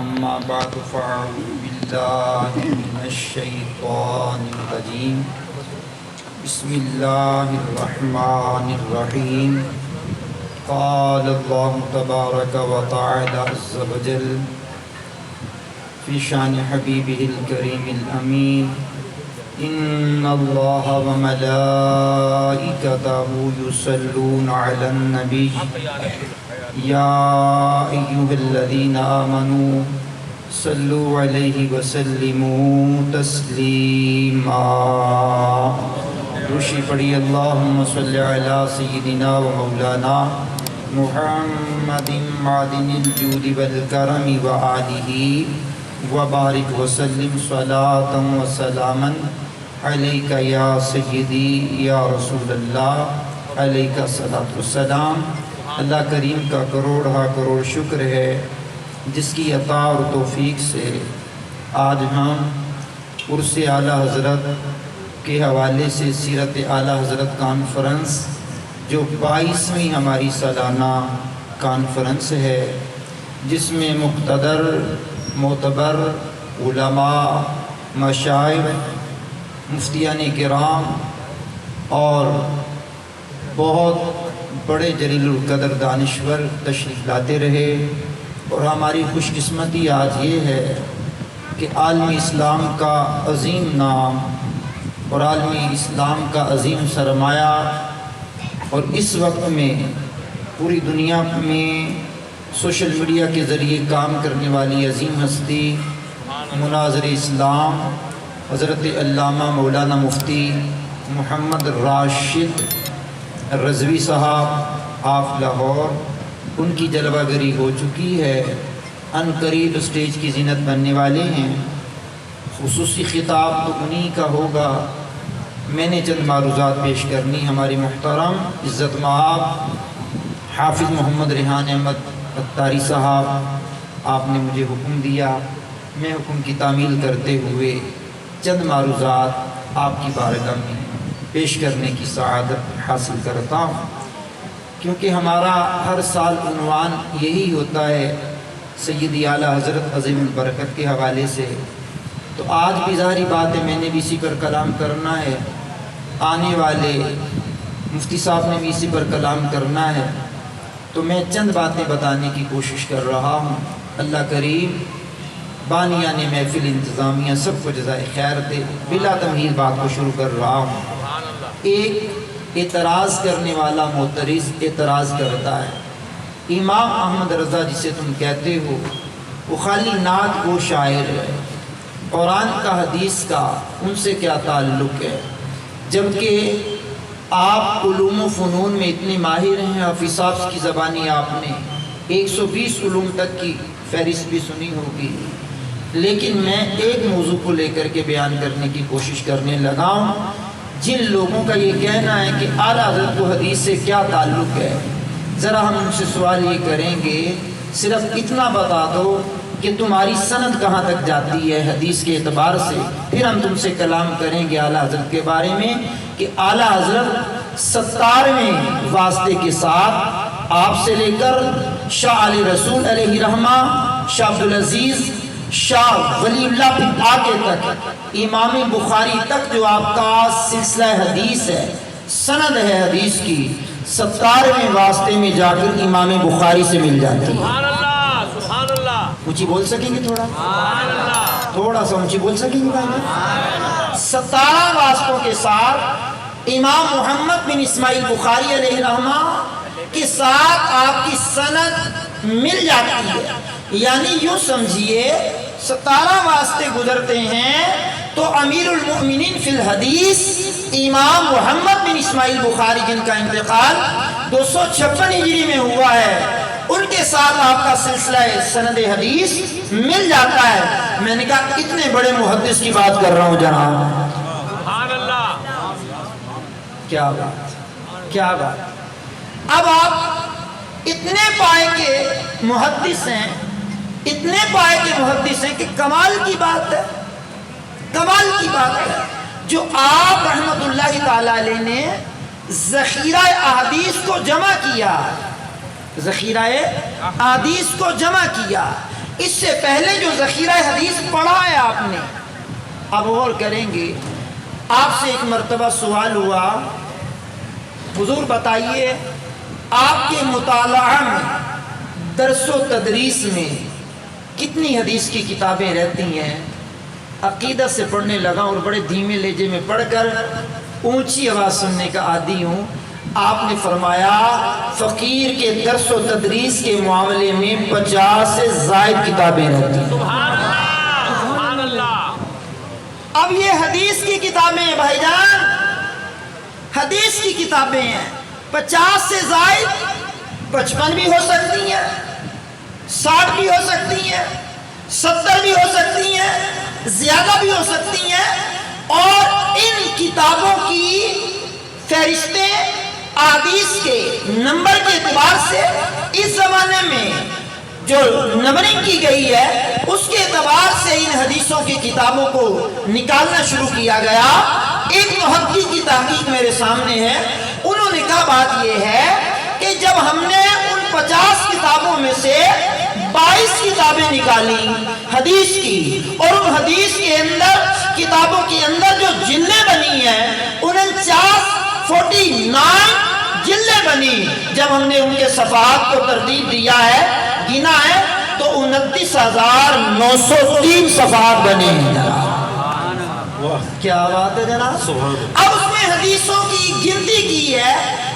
أما بعد فأعوذ بالله من الشيطان الرجيم بسم الله الرحمن الرحيم قال الله تبارك وتعالى عز وجل في شان حبيبه الكريم الأمين إن الله وملائكته يصلون على النبي يا أيها الذين آمنوا صلوا عليه وسلموا تسليما روشی پڑھی اللہم صلی علی سیدنا و مولانا محمد معدن الجود والکرم و آلہ وبارک وسلم صلاة و سلاما علیک یا سیدی یا رسول اللہ علیک الصلاۃ والسلام۔ اللہ کریم کا کروڑ شکر ہے جس کی عطا اور توفیق سے آج ہم عرس اعلیٰ حضرت کے حوالے سے سیرت اعلیٰ حضرت کانفرنس جو 22ویں ہماری سالانہ کانفرنس ہے، جس میں مقتدر معتبر علماء، مشائخ، مفتیان کرام اور بہت بڑے جلیل القدر دانشور تشریف لاتے رہے، اور ہماری خوش قسمتی آج یہ ہے کہ عالم اسلام کا عظیم نام اور عالمی اسلام کا عظیم سرمایہ، اور اس وقت میں پوری دنیا میں سوشل میڈیا کے ذریعے کام کرنے والی عظیم ہستی مناظر اسلام حضرت علامہ مولانا مفتی محمد راشد رضوی صاحب آف لاہور، ان کی جلوہ گری ہو چکی ہے، ان قریب اسٹیج کی زینت بننے والے ہیں۔ خصوصی خطاب تو انہی کا ہوگا، میں نے چند معروضات پیش کرنی۔ ہماری محترم عزت مآب حافظ محمد ریحان احمد اتاری صاحب، آپ نے مجھے حکم دیا، میں حکم کی تعمیل کرتے ہوئے چند معروضات آپ کی بارگاہ میں پیش کرنے کی سعادت حاصل کرتا ہوں، کیونکہ ہمارا ہر سال عنوان یہی ہوتا ہے سیدی اعلیٰ حضرت عظیم البرکت کے حوالے سے۔ تو آج بھی ظاہری بات ہے میں نے بھی اسی پر کلام کرنا ہے، آنے والے مفتی صاحب نے بھی اسی پر کلام کرنا ہے، تو میں چند باتیں بتانے کی کوشش کر رہا ہوں۔ اللہ کریم بانیان محفل انتظامیہ سب کو جزائے خیر دے۔ بلا تمہید بات کو شروع کر رہا ہوں۔ ایک اعتراض کرنے والا معترض اعتراض کرتا ہے، امام احمد رضا جسے تم کہتے ہو وہ خالی نعت کو شاعر ہے، قرآن کا حدیث کا ان سے کیا تعلق ہے؟ جبکہ آپ علوم و فنون میں اتنے ماہر ہیں، حافظ صاحب کی زبانی آپ نے 120 علوم تک کی فہرست بھی سنی ہوگی، لیکن میں ایک موضوع کو لے کر کے بیان کرنے کی کوشش کرنے لگا ہوں۔ جن لوگوں کا یہ کہنا ہے کہ اعلیٰ حضرت کو حدیث سے کیا تعلق ہے، ذرا ہم ان سے سوال یہ کریں گے صرف اتنا بتا دو کہ تمہاری سند کہاں تک جاتی ہے حدیث کے اعتبار سے، پھر ہم تم سے کلام کریں گے اعلیٰ حضرت کے بارے میں کہ اعلیٰ حضرت 17ویں واسطے کے ساتھ آپ سے لے کر شاہ علی رسول علیہ رحمہ، شاہ عبدالعزیز، شاہ ولی اللہ پھر آگے تک امام بخاری تک جو آپ کا سلسلہ حدیث ہے، سند ہے حدیث کی، 17ویں واسطے میں جا کر امام بخاری سے مل جاتی ہے۔ اونچی بول سکیں گے تھوڑا سا اونچی بول سکیں گے بھائی؟ 17 واسطوں کے ساتھ امام محمد بن اسماعیل بخاری علیہ رحمہ کے ساتھ آپ کی سند مل جاتی ہے، یعنی یوں سمجھیے 17 واسطے گزرتے ہیں تو امیر المؤمنین فی الحدیث امام محمد بن اسماعیل بخاری جن کا انتقال 256 ہجری میں ہوا ہے، ان کے ساتھ آپ کا سلسلہ سند حدیث مل جاتا ہے۔ میں نے کہا اتنے بڑے محدث کی بات کر رہا ہوں جناب، کیا بات۔ اب آپ اتنے پائے کے محدث ہیں، اتنے پائے کے محدث ہیں کہ کمال کی بات ہے، کمال کی بات ہے جو آپ رحمت اللہ تعالیٰ علیہ نے ذخیرہ احادیث کو جمع کیا، ذخیرہ احادیث کو جمع کیا، اس سے پہلے جو ذخیرہ حدیث پڑھا ہے آپ نے، اب غور کریں گے، آپ سے ایک مرتبہ سوال ہوا، حضور بتائیے آپ کے مطالعہ میں، درس و تدریس میں کتنی حدیث کی کتابیں رہتی ہیں؟ عقیدت سے پڑھنے لگا اور بڑے دھیمے لہجے میں پڑھ کر اونچی آواز سننے کا عادی ہوں۔ آپ نے فرمایا فقیر کے درس و تدریس کے معاملے میں 50 سے زائد کتابیں رہتی ہیں۔ سبحان اللہ۔ اب یہ حدیث کی کتابیں ہیں بھائی جان، حدیث کی کتابیں ہیں، 50 سے زائد، 55 بھی ہو سکتی ہیں، 60 بھی ہو سکتی ہیں، 70 بھی ہو سکتی ہیں، زیادہ بھی ہو سکتی ہیں، اور ان کتابوں کی فہرستیں احادیث کے نمبر کے اعتبار سے اس زمانے میں جو نمبرنگ کی گئی ہے اس کے اعتبار سے ان حدیثوں کی کتابوں کو نکالنا شروع کیا گیا۔ ایک محقق کی تحقیق میرے سامنے ہے، انہوں نے کہا بات یہ ہے کہ جب ہم نے ان 50 کتابوں میں سے 22 کتابیں نکالی حدیث کی، اور ان حدیث کے اندر کتابوں کے اندر جو جلدیں بنی ہیں 49 جلدیں بنی، جب ہم نے ان کے صفحات کو ترتیب دیا ہے، گنا ہے، تو 29,903 صفحات بنے ہیں۔ کیا بات ہے جناب؟ اب اس میں حدیثوں کی گنتی کی ہے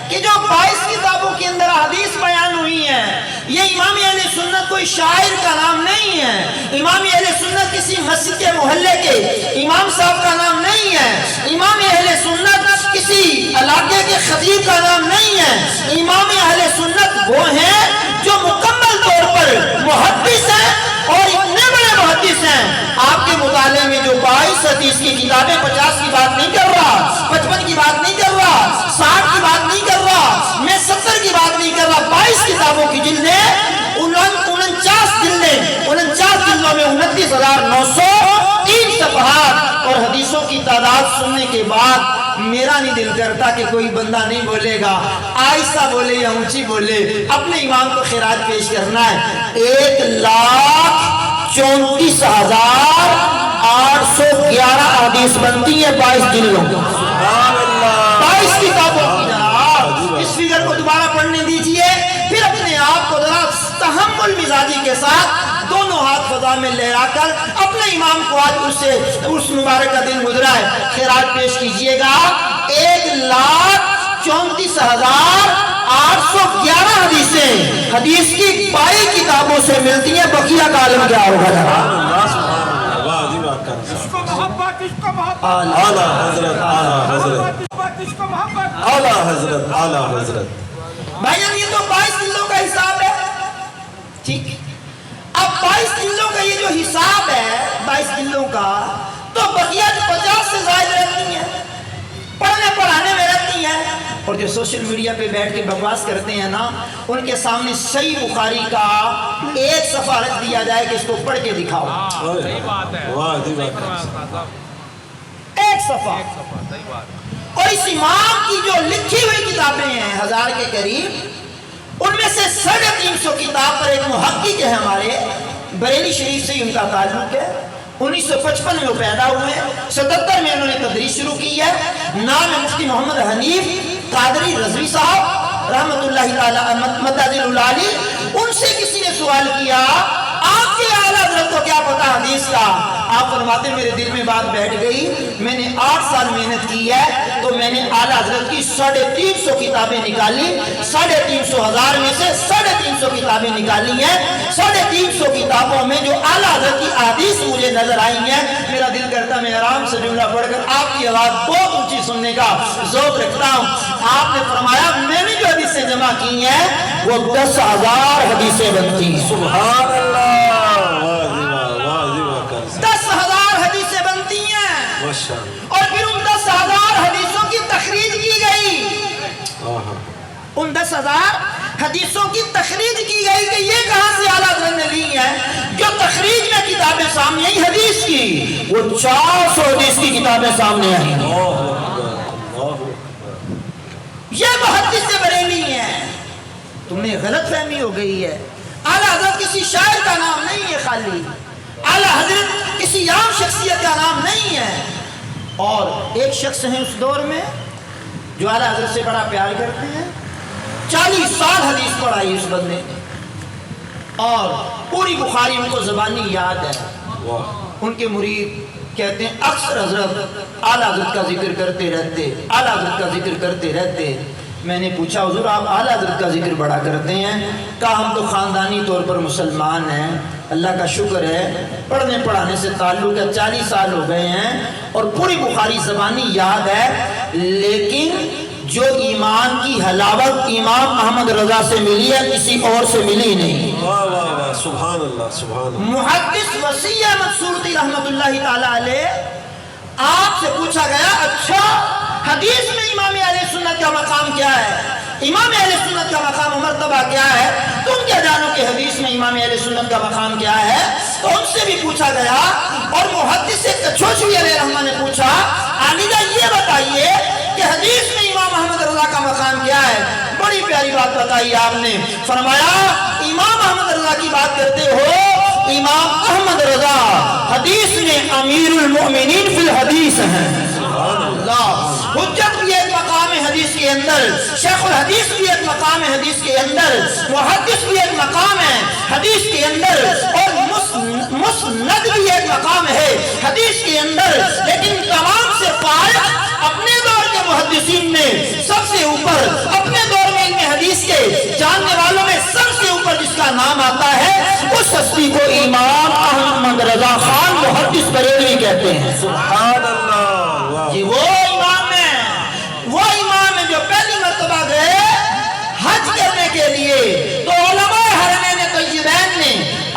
کہ جو 22 کتابوں کے اندر حدیث بیان ہوئی ہیں، یہ امام اہل سنت کوئی شاعر کا نام نہیں ہے، امام اہل سنت کسی مسجد کے محلے کے امام صاحب کا نام نہیں ہے، امام اہل سنت کسی علاقے کے خطیب کا نام نہیں ہے، امام اہل سنت وہ ہیں جو مکمل طور پر محدث ہیں، اور اتنے بڑے محدث ہیں۔ آپ کے مطالعے میں جو 22 حدیث کی کتابیں، 50 کی بات نہیں کر رہا، 55 کی بات نہیں کر رہا، 60 کی بات نہیں کر رہا، میں 70 کی بات نہیں کر رہا، 22 کتابوں کی جلدیں، 49 جلدیں، 49 جلدوں میں 29,903 صفحات، اور حدیثوں کی تعداد سننے کے بعد میرا نہیں دل کرتا کہ کوئی بندہ نہیں بولے گا، آہستہ بولے یا اونچی بولے، اپنے امام کو خیرات پیش کرنا ہے۔ 1,34,811 حدیث بنتی ہے 22 جلدوں، 22 کتابوں کی جناب۔ اس فگر کو دوبارہ پڑھنے دیجئے، پھر اپنے آپ کو ذرا تحمل مزاجی کے ساتھ دونوں ہاتھ فضا میں لہرا کر اپنے امام کو آج اس مبارک کا دن گزرا ہے خیرات پیش کیجئے گا۔ 1,34,811 حدیثیں حدیث کی 22 کتابوں سے ملتی ہیں، بقیہ کا عالم کیا ہوگا جناب؟ عشق و محبت، عشق و محبت، اعلیٰ حضرت، اعلیٰ حضرت، عشق و محبت، اعلیٰ حضرت، اعلیٰ حضرت۔ بھائی جان یہ تو 22 جلدوں کا حساب ہے، ٹھیک؟ اب 22 جلدوں کا یہ جو حساب ہے 22 جلدوں کا، تو بقیہ 50 سے زائد رہتی ہیں، پڑھنے پڑھانے میں رہتی ہیں، اور جو سوشل میڈیا پہ بیٹھ کے بکواس کرتے ہیں نا، ان کے سامنے صحیح بخاری کا ایک صفحہ رکھ دیا جائے کہ اس کو پڑھ کے دکھاؤ، صحیح بات ہے، واہ دی صحیح بات فرمایا ہے۔ استاد صاحب، ایک صفحہ۔ صحیح بات ہے۔ اور اس امام کی جو لکھی ہوئی کتابیں ہیں 1000 کے قریب، ان میں سے 350 کتاب پر ایک محقق ہے ہمارے بریلی شریف سے ان کا تعلق ہے، 1955 میں وہ پیدا ہوئے ہیں، 77 میں انہوں نے تدریس شروع کی ہے، نام ہے مفتی محمد حنیف قادری رضوی صاحب رحمت اللہ تعالی مدد العالی۔ ان سے کسی نے سوال کیا آپ کے اعلیٰ حضرت کو کیا پتا حدیث کا؟ آپ فرماتے میرے دل میں بات بیٹھ گئی، میں نے 8 سال محنت کی ہے، تو میں نے اعلیٰ حضرت کی 350 کتابیں نکالی، 350,000 میں سے 350 کتابیں نکالی ہیں، 350 کتابوں میں جو اعلیٰ حضرت کی احادیث مجھے نظر آئی ہیں، میرا دل کرتا میں آرام سے جملہ پڑھ کر آپ کی آواز بہت اونچی سننے کا ذوق رکھتا ہوں۔ آپ نے فرمایا میں نے جو حدیثیں جمع کی ہیں وہ 10,000 حدیثیں بنتی ہیں۔ سبحان اللہ، واہ دی واہ کر 10,000 حدیثیں بنتی ہیں، ماشاءاللہ، اور پھر ان 10,000 حدیثوں کی تخریج کی گئی، ان 10,000 حدیثوں کی تخریج کی گئی کہ یہ کہاں سے اعلیٰ حضرت نے لی ہیں، جو تخریج میں کتابیں سامنے آئی حدیث کی، وہ 400 حدیث کی کتابیں سامنے آئی ہیں۔ یہ محدث بریلی ہیں، تمہیں غلط فہمی ہو گئی ہے۔ اعلیٰ حضرت کسی شاعر کا نام نہیں ہے، خالی اعلیٰ حضرت کسی عام شخصیت کا نام نہیں ہے۔ اور ایک شخص ہیں اس دور میں جو اعلیٰ حضرت سے بڑا پیار کرتے ہیں، 40 سال حدیث پڑھائی اس بندے نے، اور پوری بخاری ان کو زبانی یاد ہے۔ ان کے مرید کہتے ہیں اکثر حضرت اعلیٰ حضرت کا ذکر کرتے رہتے، اعلیٰ حضرت کا ذکر کرتے رہتے۔ میں نے پوچھا حضور آپ اعلیٰ حضرت کا ذکر بڑا کرتے ہیں؟ کہا ہم تو خاندانی طور پر مسلمان ہیں، اللہ کا شکر ہے، پڑھنے پڑھانے سے تعلق ہے، 40 سال ہو گئے ہیں اور پوری بخاری زبانی یاد ہے، لیکن جو ایمان کی حلاوت امام احمد رضا سے ملی ہے کسی اور سے ملی نہیں۔ واہ واہ واہ، سبحان اللہ سبحان اللہ۔ محدث وسیع احمد سورتی رحمۃ اللہ تعالی علیہ، آپ سے پوچھا گیا اچھا حدیث میں امام اہل سنت کا مقام کیا ہے، امام اہل سنت کا مقام و مرتبہ کیا ہے، تم کیا جانو کہ حدیث میں امام اہل سنت کا مقام کیا ہے؟ تو ان سے بھی پوچھا گیا، اور محدث کچھوچھوی علیہ رحمہ نے پوچھا عالیدہ یہ بتائیے کہ حدیث میں امام احمد رضا کا مقام کیا ہے؟ بڑی پیاری بات بتائی آپ نے، فرمایا امام احمد رضا کی بات کرتے ہو، امام احمد رضا حدیث میں امیر المؤمنین فی الحدیث ہیں، اللہ حجت بھی ایک مقام ہے حدیث کے اندر، شیخ الحدیث بھی ایک مقام ہے حدیث کے اندر، محدث بھی ایک مقام ہے حدیث کے اندر، اور مسند بھی ایک مقام ہے حدیث کے اندر، لیکن تمام سے فارغ اپنے دور کے محدثین میں سب سے اوپر، اپنے دور میں علم حدیث کے جاننے والوں میں سب سے اوپر جس کا نام آتا ہے اس ہستی کو امام احمد رضا خان محدث بریلوی کہتے ہیں۔ سبحان اللہ، جی وہ امام ہے، وہ امام ہے جو پہلی مرتبہ گئے حج کرنے کے لیے، تو علماء حرمین طیبین نے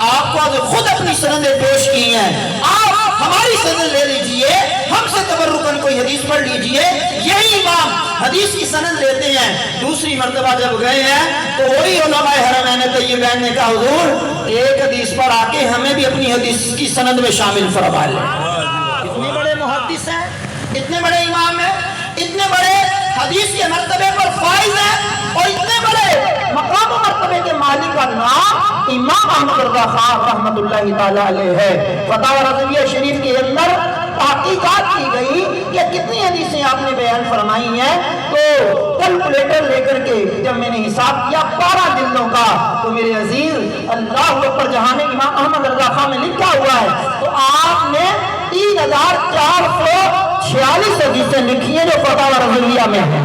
آپ کو خود اپنی سندیں پیش کی ہیں، آپ ہماری سند لے لیجئے، ہم سے تبرکن کوئی حدیث پڑھ لیجئے، یہی امام حدیث کی سند لیتے ہیں۔ دوسری مرتبہ جب گئے ہیں تو وہی علماء حرمین طیبین نے کہا حضور ایک حدیث پر آ کے ہمیں بھی اپنی حدیث کی سند میں شامل فرما لیں۔ اتنے بڑے محدث ہیں، اتنے بڑے امام ہیں، اتنے بڑے حدیث کے مرتبے پر فائز ہیں، اور اتنے بڑے مقام و مرتبے کے مالک کا نام امام احمد رضا خان رحمۃ اللہ تعالی علیہ ہے۔ فتاوی رضویہ شریف کے اندر تحقیقات کی گئی کہ کتنی حدیثیں آپ نے بیان فرمائی ہیں، تو کیلکولیٹر لے کر کے جب میں نے حساب کیا 12 جلدوں کا، تو میرے عزیز اللہ اکبر جہاں امام احمد رضا خان میں لکھا ہوا ہے، تو آپ نے 3446 حدیثیں لکھی ہیں جو فتاوی رضویہ میں ہیں۔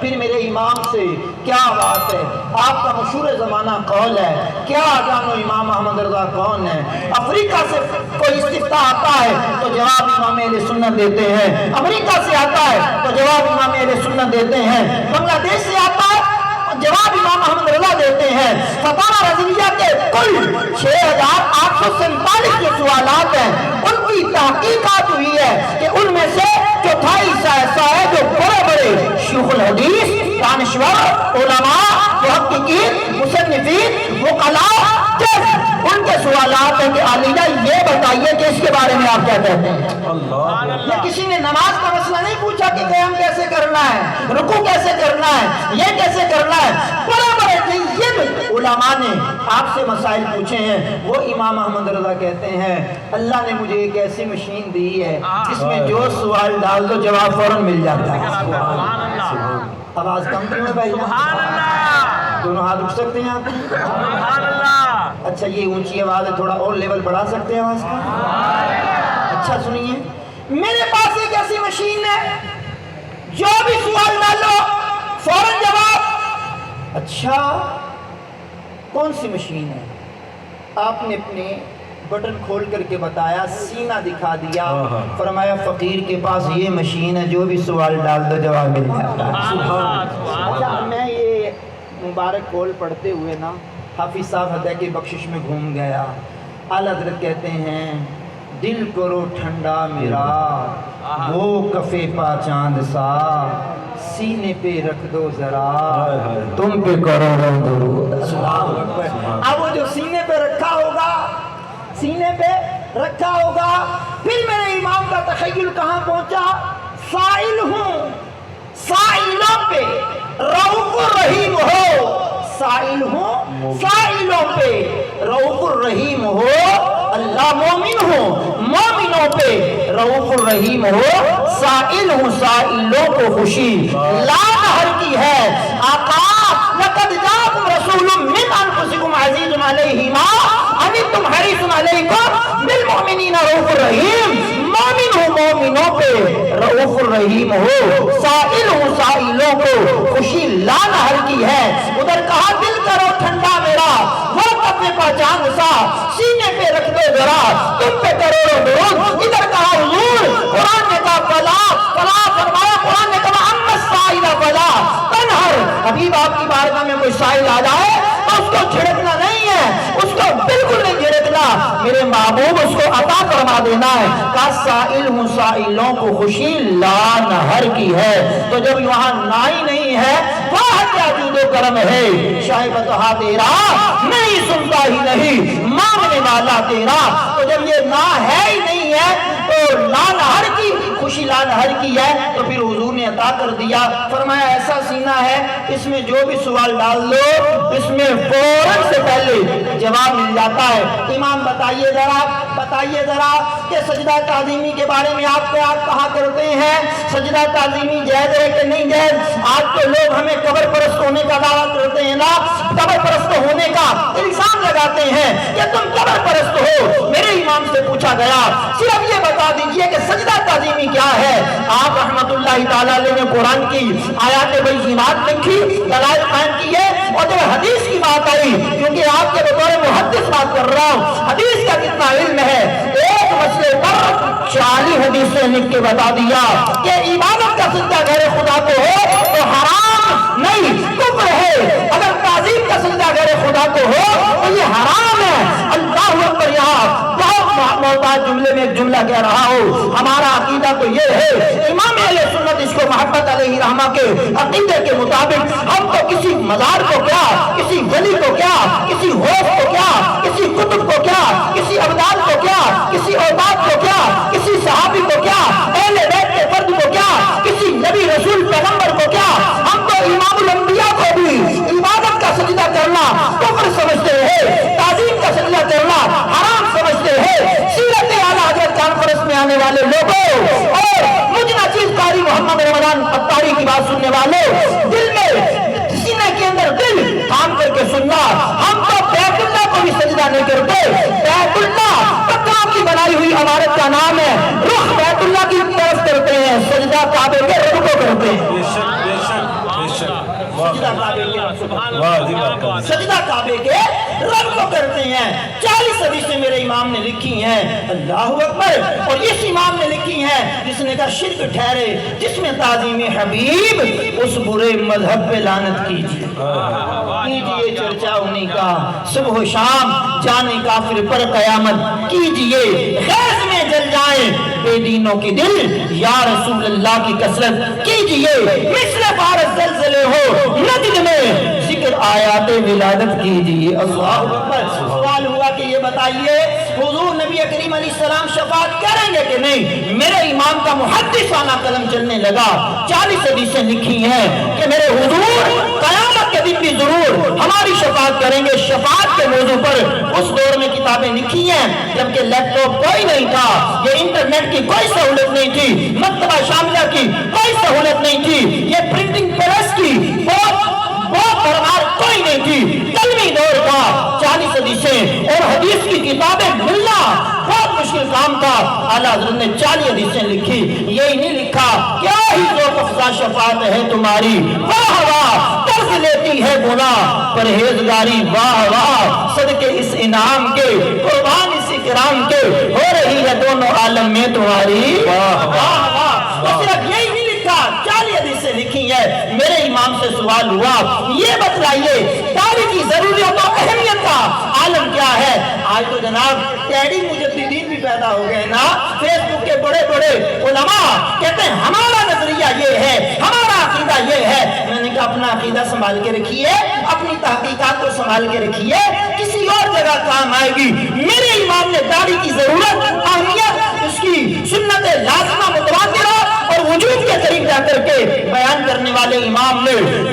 پھر میرے امام سے کیا بات ہے، آپ کا مشہور زمانہ قول ہے، کیا جانو امام احمد رضا کون ہے؟ افریقہ سے کوئی استفتاء آتا ہے تو جواب امام اہل سنت دیتے ہیں، امریکہ سے آتا ہے تو جواب امام اہل سنت دیتے ہیں، بنگلہ دیش سے آتا ہے جواب امام احمد رضا دیتے ہیں۔ فتاوی رضویہ کے کل 6847 جو سوالات ہیں ان کی تحقیقات ہوئی ہے کہ ان میں سے چوتھائی حصہ ایسا ہے جو بڑے بڑے شیوخ الحدیث، دانشور، علماء، محققین، مصنفین، وکلاء ان کے سوالات ہیں کہ عالیہ یہ بتائیے کہ اس کے بارے میں آپ کیا کہتے ہیں۔ یہ کسی نے نماز کا مسئلہ نہیں پوچھا کہ قیام کیسے کرنا ہے، رکوع کیسے کرنا ہے، یہ کیسے کرنا ہے، بڑے بڑے علماء نے آپ سے مسائل پوچھے ہیں۔ وہ امام احمد رضا کہتے ہیں اللہ نے مجھے ایک ایسی مشین دی ہے جس میں جو سوال ڈال دو جواب فوراً مل جاتا ہے۔ آواز کم کیوں ہے بھائی؟ دونوں ہاتھ اٹھ سکتے ہیں آپ؟ اچھا یہ اونچی آواز ہے، تھوڑا اور لیول بڑھا سکتے ہیں آواز کا؟ اچھا سنیے، میرے پاس ایک ایسی مشین ہے جو بھی سوال ڈالو فوراً جواب۔ اچھا کون سی مشین ہے؟ آپ نے اپنے بٹن کھول کر کے بتایا، سینہ دکھا دیا، فرمایا فقیر کے پاس یہ مشین ہے جو بھی سوال ڈال دو جواب مل جاتا ہے۔ اچھا میں یہ مبارک کول پڑھتے ہوئے نا حافظ صاحب ہدیہ کی بخشش میں گھوم گیا۔ اعلیٰ حضرت کہتے ہیں دل کرو ٹھنڈا میرا وہ کفے پا چاند سا، سینے پہ رکھ دو ذرا تم پہ کرو درود۔ اب وہ جو سینے پہ رکھا ہوگا، سینے پہ رکھا ہوگا، پھر میرے امام کا تخیل کہاں پہنچا؟ سائل ہوں، سائلوں پہ رؤوف رحیم ہو، سائل ہوں، سائل پہ رؤوف الرحیم ہو، اللہ مومن ہو، مومنوں پہ رؤوف الرحیم ہو، سائل ہوں سائلوں کو خوشی لا نہر کی ہے۔ آقا لقد جاءکم رسول من انفسکم عزیز علیہ ما عنتم حریص علیکم بالمؤمنین رؤوف الرحیم، مومن ہو مومنوں پہ رؤوف الرحیم ہو، سائل ہوں سائلوں کو خوشی لا نہر کی ہے۔ ادھر کہا دل کرو ٹھنڈا میرا وہ کبے پہچان سا، سینے پہ رکھ دو ذرا تم پہ کروڑوں درود۔ ادھر کہا حضور قرآن نے کہا فلا فلا فرمایا، قرآن نے کہا اما السائل فلا تنہر، حبیب آپ کی بارگاہ میں کوئی سائل آ جائے تو اس کو جھڑکنا نہیں ہے، اس کو بالکل نہیں جھڑکنا، میرے محبوب اس کو عطا فرما دینا ہے۔ کہا سائل ہوں سائلوں کو خوشی لا نہر کی ہے۔ تو جب وہاں نا ہی نہیں ہے، واہ کیا جود و کرم ہے، شاہ بتہا تیرا نہیں سنتا ہی نہیں مانگنے والا تیرا۔ تو جب یہ نا ہے ہی نہیں ہے تو لا نہر کی خوشی لا نہر کی ہے، تو پھر حضور نے عطا کر دیا، فرمایا ایسا سینہ ہے اس میں جو بھی سوال ڈال دو اس میں فوراً سے پہلے جواب مل جاتا ہے۔ امام بتائیے ذرا کہ سجدہ تعظیمی کے بارے میں آپ کہا کرتے ہیں سجدہ تعظیمی جائز ہے کہ نہیں جائز؟ آج تو لوگ ہمیں قبر پرست ہونے کا دعویٰ کرتے ہیں نا، قبر پرست ہونے کا الزام لگاتے ہیں کہ تم قبر پرست ہو۔ میرے امام سے پوچھا گیا صرف یہ بتا دیجئے کہ سجدہ تعظیمی کیا ہے؟ آپ رحمت اللہ تعالیٰ علیہ نے قرآن کی آیات بینات لکھی، دلائل قائم کیے، اور جب حدیث کی بات آئی، کیونکہ آپ کے بطور محدث بات کر رہا ہوں، حدیث کا کتنا علم ہے، ایک مسئلے پر 40 حدیثیں لکھ کے بتا دیا کہ عبادت کا سجدہ غیر خدا کو ہو تو حرام نہیں کفر ہے، اگر تعظیم کا سجدہ غیر خدا کو ہو تو یہ حرام ہے۔ اللہ اکبر۔ یہاں بہت محتاج جملے میں ایک جملہ کہہ رہا ہوں، ہمارا عقیدہ تو یہ ہے، امام اہل سنت اس کو محبت علیہ رحمہ کے عقیدے کے مطابق ہم تو کسی مزار کو کیا، کسی ولی کو کیا، کسی ہوش کو کیا، کسی کتب کو کیا، کسی ابدال کو کیا، کسی اوتاد کو کیا، کسی صحابی کو کیا، اہل بیت کے فرد کو کیا، کسی نبی رسول پیغمبر کو کیا، ہم تو امام الانبیاء کو بھی عبادت کا سجدہ کرنا کفر سمجھتے ہیں، تعظیم کا سجدہ کرنا حرام سمجھتے ہیں۔ سیرت اعلیٰ حضرت کانفرنس میں آنے والے لوگوں اور مجھنا چیز قاری محمد رمضان اتاری کی بات سننے والوں، دل میں سینے کے اندر دل تھام کر کے سننا، ہم تو بیت اللہ کو بھی سجدہ نہیں کرتے۔ بیت اللہ پتھروں کی بنائی ہوئی عمارت کا نام ہے، رخ بیت اللہ کی طرف کرتے ہیں، سجدہ کعبے کے رب کو کرتے ہیں، سجدہ کعبے کے رب کو کرتے ہیں۔ 40 حدیثیں میرے امام نے لکھی ہیں، اللہ اکبر، اور اس امام نے لکھی ہیں جس نے کہا شرک ٹھہرے جس میں تعظیم حبیب، اس برے مذہب پہ لعنت کیجیے چرچا انہیں کا صبح و شام، جانے کافر پر قیامت کیجیے، خیز میں جل جائیں بے دینوں کی دل، یا رسول اللہ کی کثرت کیجیے، مثل بارش زلزلے ہو نجد میں ذکر آیات ولادت کیجیے۔ اللہ اکبر۔ سوال ہوا کہ یہ بتائیے حضور نبی کریم علیہ السلام شفاعت کریں گے کہ نہیں؟ میرے امام کا محدثانہ قلم چلنے لگا، 40 حدیثیں لکھی ہیں کہ میرے حضور قیامت کے دن بھی ضرور ہماری شفاعت کریں گے۔ شفاعت کے موضوع پر اس دور میں کتابیں لکھی ہیں جبکہ لیپ ٹاپ کوئی نہیں تھا، یہ انٹرنیٹ کی کوئی سہولت نہیں تھی، مکتبہ شاملہ کی کوئی سہولت نہیں تھی، یہ پرنٹنگ پریس کی بہت بھرمار کوئی نہیں تھی، کلمی دور کا 40 حدیثیں اور حدیث کی کتابیں ملنا بہت مشکل کام تھا۔ اعلیٰ حضرت نے 40 حدیثیں لکھی، یہی نہیں لکھا کیا ہی ذوق افزا شفاعت ہے تمہاری، واہ واہ قرض لیتی ہے گناہ پرہیزگاری، واہ واہ صدقے اس انعام کے قربان اس اکرام کے، ہو رہی ہے دونوں عالم میں تمہاری، واہ واہ۔ تو صرف یہی نہیں لکھا، 40 حدیثیں لکھی ہے۔ میرے امام سے سوال ہوا یہ بتلائیے داڑھی کی ضروریت و اہمیت کا عالم کیا ہے؟ آج تو جناب ٹیڈی مجددین بھی پیدا ہو گئے نا، فیس بک کے بڑے بڑے علماء کہتے ہیں ہمارا نظریہ یہ ہے، ہمارا عقیدہ یہ ہے۔ میں نے کہا اپنا عقیدہ سنبھال کے رکھیے، اپنی تحقیقات کو سنبھال کے رکھیے، کسی اور جگہ کام آئے گی۔ میرے امام نے داڑھی کی ضرورت، اہمیت، اس کی سنت لازمہ متواترہ اور وجود کے قریب جا کر کے بیان کرنے والے امام نے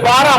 12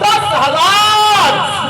10,000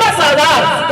10,000,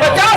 50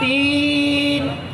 3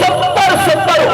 70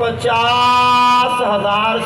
50,000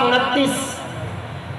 29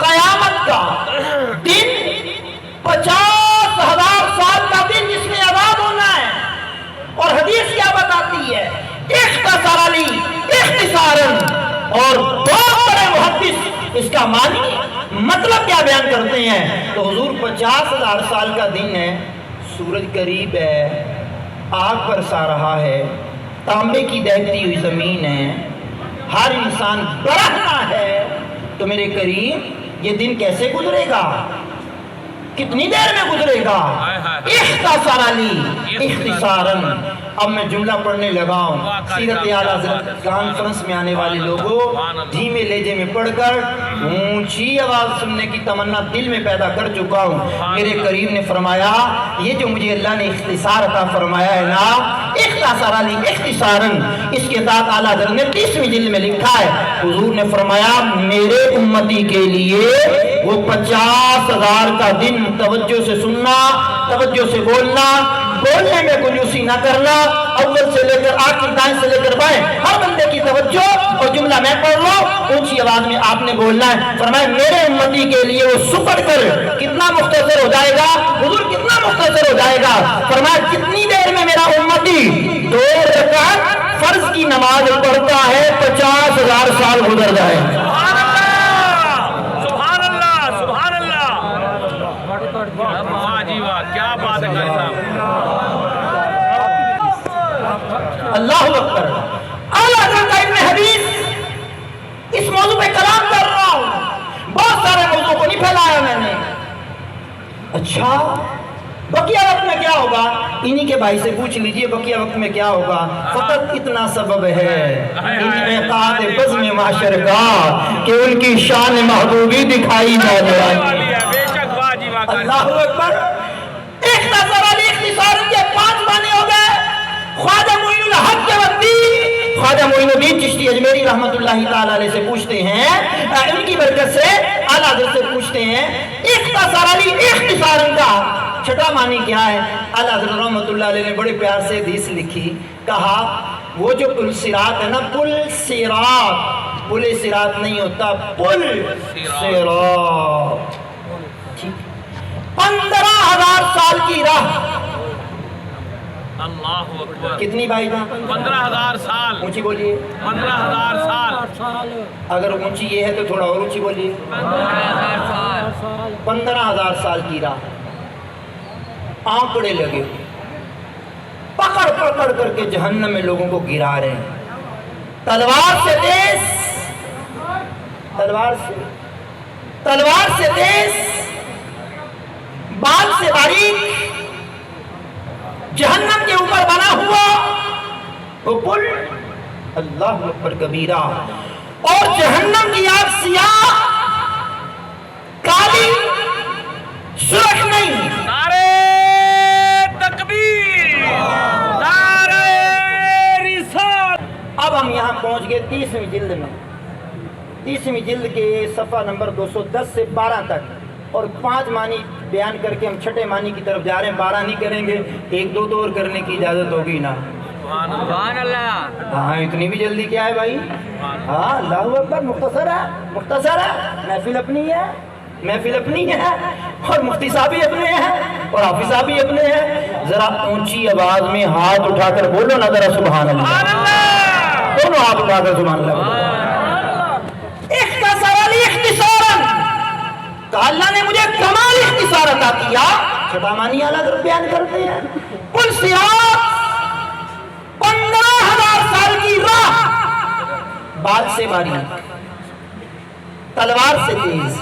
قیامت کا دن 50,000 سال کا دن جس میں عذاب ہونا ہے. اور حدیث کیا بتاتی ہے؟ اختصاراً. اور دو بڑے محدث اس کا معنی مطلب کیا بیان کرتے ہیں؟ تو حضور 50,000 سال کا دن ہے، سورج قریب ہے، آگ برسا رہا ہے، تانبے کی دہتی ہوئی زمین ہے، ہر انسان برہنا ہے. تو میرے کریم یہ دن کیسے گزرے گا؟ کتنی دیر میں گزرے گا؟ اختصاراً. اب میں جملہ پڑھنے لگا ہوں. سیرت اعلیٰ حضرت کانفرنس میں آنے والے لوگوں دھیمے لہجے میں پڑھ کر اونچی آواز سننے کی تمنا دل میں پیدا کر چکا ہوں. میرے کریم نے فرمایا یہ جو مجھے اللہ نے اختصار عطا فرمایا ہے نا، اختصاراً، اس کے ساتھ اعلیٰ حضرت نے 30ویں جلد میں لکھا ہے. حضور نے فرمایا میرے امتی کے لیے وہ 50,000 کا دن توجہ سے سننا، توجہ سے بولنا، بولنے میں کنجوسی نہ کرنا، اول سے لے کر آخر، دائیں سے لے کر بائیں، ہر بندے کی توجہ. اور جملہ میں پڑھ رہا ہوں، اونچی آواز میں آپ نے بولنا ہے. فرمایا میرے امتی کے لیے وہ سپڑ کر کتنا مختصر ہو جائے گا؟ حضور کتنا مختصر ہو جائے گا؟ فرمایا جتنی دیر میں میرا امتی 2 رکعت فرض کی نماز پڑھتا ہے 50,000 سال گزر جائے. کیا بات ہے صاحب. اللہ اکبر. اعلیٰ حضرت ابن حدیث اس موضوع پہ کلام کر رہا ہوں. بہت سارے موضوع کو نہیں پھیلایا میں نے. اچھا بقیہ وقت میں کیا ہوگا؟ انہی کے بھائی سے پوچھ لیجئے بقیہ وقت میں کیا ہوگا. فقط اتنا سبب ہے انعقاد بزم معاشر کا کہ ان کی شان محبوبی دکھائی جانے والی. اللہ اکبر. اختصار کے 5 معنی ہو گئے. خواجہ معین الحق کے وقتی خواجہ معین الدین چشتی اجمیری رحمت اللہ تعالی علیہ سے پوچھتے ہیں، ان کی برکت سے اعلیٰ حضرت سے پوچھتے ہیں اختصار کا چھٹا معنی کیا ہے؟ اعلیٰ حضرت رحمت اللہ علیہ نے بڑے پیار سے حدیث لکھی. کہا وہ جو پل صراط ہے نا، پل صراط نہیں ہوتا، پل صراط. 15,000 سال کی راہ. اللہ اکبر. کتنی بھائی جان؟ 15,000 سال. اونچی بولیے. 15,000 سال. اگر اونچی یہ ہے تو تھوڑا اور اونچی بولیے. 15,000 سال کی راہ. آنکڑے لگے پکڑ کر کے جہنم میں لوگوں کو گرا رہے ہیں. تلوار سے تیز، بال سے باریک، جہنم کے اوپر بنا ہوا وہ پل. اللہ اکبر کبیرہ. اور جہنم کی آگ سیاہ، کالی، سرخ نہیں. نعرہ تکبیر، نعرہ رسالت. اب ہم یہاں پہنچ گئے 30ویں جلد میں. 30ویں جلد کے صفحہ نمبر 210 سے 12 تک. اور 5 معنی بیان کر کے ہم چھٹے معنی کی طرف جا رہے ہیں. 12 نہیں کریں گے، 1-2 تو اور کرنے کی اجازت ہوگی نا. سبحان اللہ. ہاں اتنی بھی جلدی کیا ہے بھائی؟ ہاں اللہ اکبر. مختصر ہے. محفل اپنی ہے اور مفتی صاحب بھی اپنے ہیں اور حافظ صاحب بھی اپنے ہیں. ذرا اونچی آواز میں ہاتھ اٹھا کر بولو نا ذرا سبحان اللہ. دونوں ہاتھ اٹھا کر سبحان اللہ. اختصاراً اللہ نے مجھے کمال اختصار عطا کیا. چھٹا معنی اعلیٰ حضرت بیان کرتے ہیں. پل صراط 15,000 سال کی راہ، بال سے باریک، تلوار سے تیز،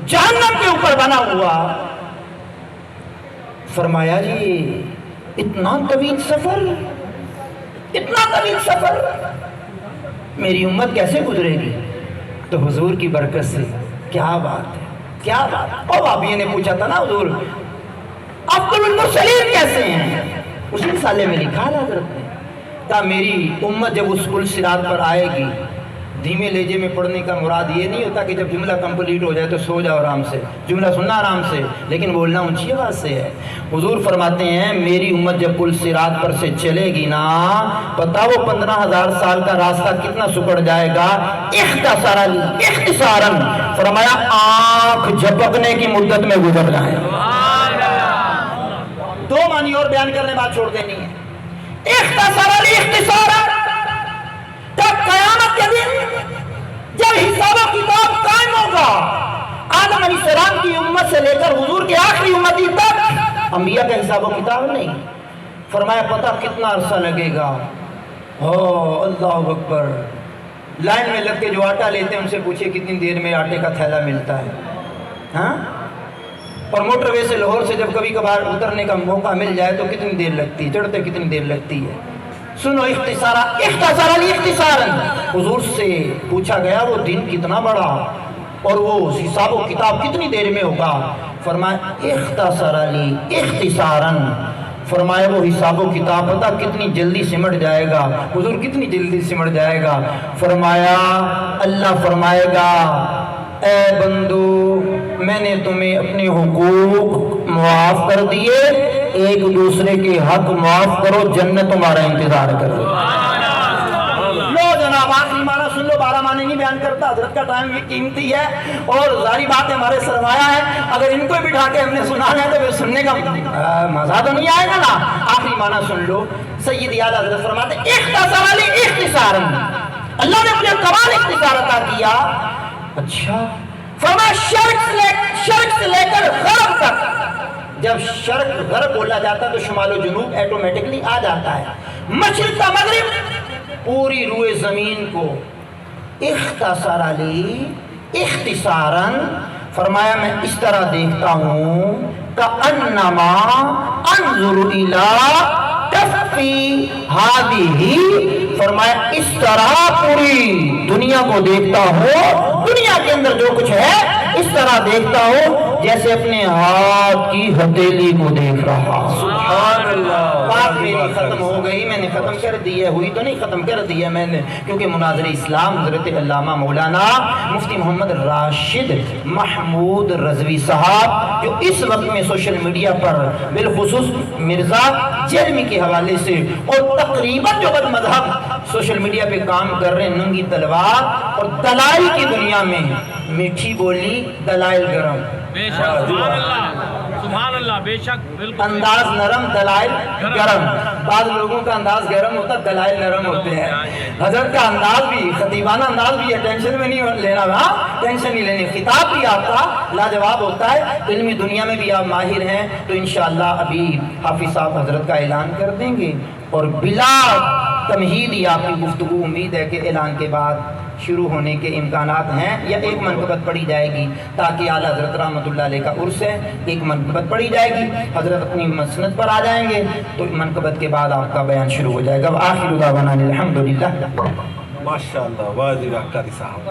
جہنم کے اوپر بنا ہوا. فرمایا جی اتنا طویل سفر میری امت کیسے گزرے گی؟ تو حضور کی برکت سے کیا بات ہے. اور بابیہ نے پوچھا تھا نا حضور افضل المرسلین کیسے ہیں؟ اسی رسالے میں لکھا حضرت نے کہا میری امت جب اس پل صراط پر آئے گی دھیمے لہجے میں پڑھنے کا مراد یہ نہیں ہوتا کہ جب جملہ کمپلیٹ ہو جائے تو سو جاؤ آرام سے، جملہ سننا آرام سے، لیکن بولنا اونچی آواز سے ہے۔ حضور فرماتے ہیں میری امت جب پل صراط پر سے چلے گی نا، پتہ وہ 15,000 سال کا راستہ کتنا سکڑ جائے گا، اختصاراً فرمایا آنکھ جھپکنے کی مدت میں گزر جائے۔ دو معنی اور بیان کرنے بات چھوڑ دینی ہے۔ اختصاراً تب قیامت کے دن جب حساب و کتاب قائم ہوگا، آدم علیہ السلام کی امت سے لے کر حضور کے آخری امتی تک انبیاء کا حساب و کتاب نہیں۔ فرمایا پتہ کتنا عرصہ لگے گا، اللہ اکبر۔ لائن میں لگ کے جو آٹا لیتے ہیں ان سے پوچھے کتنی دیر میں آٹے کا تھیلا ملتا ہے، ہاں؟ اور موٹر وے سے لاہور سے جب کبھی کبھار اترنے کا موقع مل جائے تو کتنی دیر لگتی ہے، چڑھتے کتنی دیر لگتی ہے۔ سنو اختصاراً حضور سے پوچھا گیا وہ دن کتنا بڑا اور وہ حساب و کتاب کتنی دیر میں ہوگا؟ فرمایا اختصاراً فرمایا وہ حساب و کتاب پتہ کتنی جلدی سمٹ جائے گا۔ حضور کتنی جلدی سمٹ جائے گا؟ فرمایا اللہ فرمائے گا اے بندو میں نے تمہیں اپنے حقوق معاف کر دیے، ایک دوسرے کے حق معاف کرو، جنت تمہارا انتظار کرو۔ لو جناب آخری معنی سن لو، 12 معنی نہیں بیان کرتا، حضرت کا ٹائم بھی قیمتی ہے اور ظاہری بات ہے ہمارے سرمایہ ہے، اگر ان کو بٹھا کے ہم نے سنانا ہے تو پھر سننے کا مزہ تو نہیں آئے گا نا۔ آخری معنی سن لو، سید اعلیٰ حضرت فرماتے اختصاراً اللہ نے اپنے کمال اختصار عطا کیا۔ اچھا فرمایا شرق سے لے کر غرب تک، جب شرق غرب بولا جاتا تو شمال و جنوب ایٹومیٹکلی آ جاتا ہے، مشرق کا مغرب، پوری روئے زمین کو اختصاراً فرمایا میں اس طرح دیکھتا ہوں کأنما انظر الی کفی ہذہ، فرمایا اس طرح پوری دنیا کو دیکھتا ہوں، دنیا کے اندر جو کچھ ہے اس طرح دیکھتا ہوں جیسے اپنے ہاتھ کی ہتھیلی کو دیکھ رہا۔ سبحان اللہ۔ بات میری ختم ہو گئی، میں نے ختم کر دی ہے، ہوئی تو نہیں، ختم کر دی ہے میں نے، کیونکہ مناظر اسلام حضرت علامہ مولانا مفتی محمد راشد محمود رضوی صاحب جو اس وقت میں سوشل میڈیا پر بالخصوص مرزا جرمی کے حوالے سے اور تقریباً جو بد مذہب سوشل میڈیا پہ کام کر رہے ہیں، ننگی تلوار اور دلائل کی دنیا میں، میٹھی بولی دلائل گرم، بے شک سبحان اللہ، بے شک بالکل، انداز نرم دلائل گرم۔ بعض لوگوں کا انداز گرم ہوتا، دلائل نرم ہوتے ہیں۔ حضرت کا انداز بھی خطیبانہ انداز بھی ہے، ٹینشن میں نہیں لینا، ہاں ٹینشن نہیں لینی، خطاب بھی آپ کا لاجواب ہوتا ہے، علمی دنیا میں بھی آپ ماہر ہیں، تو انشاءاللہ ابھی حافظ صاحب حضرت کا اعلان کر دیں گے اور بلا تمہید ہی آپ کی گفتگو امید ہے کہ اعلان کے بعد شروع ہونے کے امکانات ہیں، یا ایک منقبت پڑھی جائے گی تاکہ اعلیٰ حضرت رحمۃ اللہ علیہ کا عرس ہے، ایک منقبت پڑھی جائے گی، حضرت اپنی مسند پر آ جائیں گے تو منقبت کے بعد آپ کا بیان شروع ہو جائے گا۔ آخر دعوانا الحمدللہ۔ ماشاءاللہ، واہ جی، راکاری صاحب۔